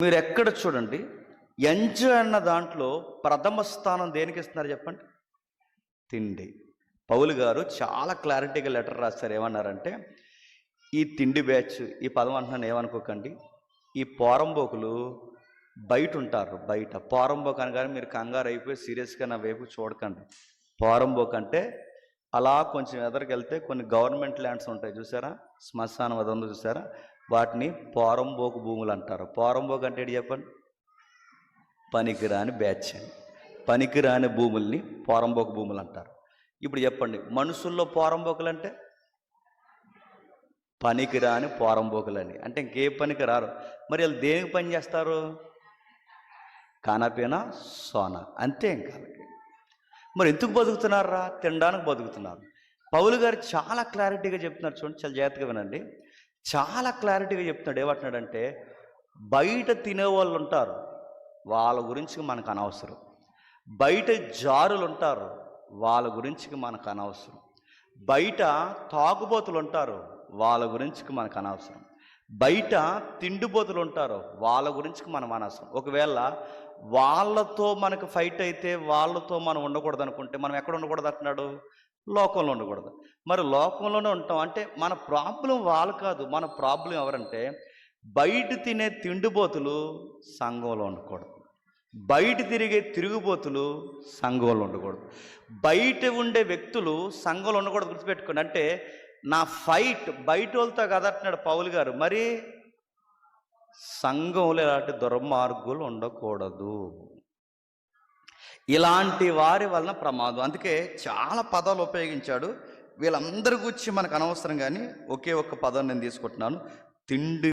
మీరు ఎక్కడ చూడండి, ఎంజాయ్ అన్న దాంట్లో ప్రథమ స్థానం దేనికి ఇస్తున్నారు చెప్పండి? తిండి. పౌలు గారు చాలా క్లారిటీగా లెటర్ రాస్తారు. ఏమన్నారంటే, ఈ తిండి బ్యాచ్, ఈ పదం అంటున్నాను ఏమనుకోకండి, ఈ పోరంబోకులు బయట ఉంటారు. బయట పోరంబోకు అనగానే మీరు కంగారు అయిపోయి సీరియస్గా నా వైపు చూడకండి. పోరంబోకు అంటే అలా కొంచెం ఎదరికెళ్తే కొన్ని గవర్నమెంట్ ల్యాండ్స్ ఉంటాయి చూసారా, శ్మశానం అది ఉందో చూసారా, వాటిని పోరంబోకు భూములు అంటారు. పోరంబోకు అంటే ఏంటి చెప్పండి? పనికిరాని బ్యాచ్ అని. పనికిరాని భూముల్ని పోరంబోకు భూములు అంటారు. ఇప్పుడు చెప్పండి, మనుషుల్లో పోరంబోకులు అంటే పనికిరాని పోరంబోకులని, అంటే ఇంకే పనికి రారు. మరి వాళ్ళు దేనికి పని చేస్తారు? కానపీన సోన, అంతే. ఇంకా మరి ఎందుకు బతుకుతున్నారా? తినడానికి బతుకుతున్నారు. పౌలు గారు చాలా క్లారిటీగా చెప్తున్నారు. చూడండి, చాలా జాగ్రత్తగా వినండి. చాలా క్లారిటీగా చెప్తున్నాడు. ఏమంటున్నాడంటే, బయట తినేవాళ్ళు ఉంటారు, వాళ్ళ గురించి మనకు అనవసరం. బయట జారులు ఉంటారు, వాళ్ళ గురించి మనకు అనవసరం. బయట తాగుబోతులు ఉంటారు, వాళ్ళ గురించి మనకు అనవసరం. బయట తిండిబోతులు ఉంటారు, వాళ్ళ గురించి మనం అనవసరం. ఒకవేళ వాళ్ళతో మనకు ఫైట్ అయితే వాళ్ళతో మనం ఉండకూడదు అనుకుంటే మనం ఎక్కడ ఉండకూడదు అంటున్నాడు? లోకంలో ఉండకూడదు. మరి లోకంలోనే ఉంటాం అంటే మన ప్రాబ్లం వాళ్ళు కాదు. మన ప్రాబ్లం ఎవరంటే, బయట తినే తిండిబోతులు సంఘంలో ఉండకూడదు. బయట తిరిగే తిరుగుబోతులు సంఘంలో ఉండకూడదు. బయట ఉండే వ్యక్తులు సంఘంలో ఉండకూడదు. గుర్తుపెట్టుకోండి. అంటే నా ఫైట్ బయట వాళ్ళతో కదంటున్నాడు పౌలు గారు. మరి సంఘంలో ఇలాంటి దుర్మార్గులు ఉండకూడదు. ఇలాంటి వారి వలన ప్రమాదం. అందుకే చాలా పదాలు ఉపయోగించాడు. వీళ్ళందరి గురించి మనకు అనవసరం, కానీ ఒకే ఒక్క పదం నేను తీసుకుంటున్నాను. తిండి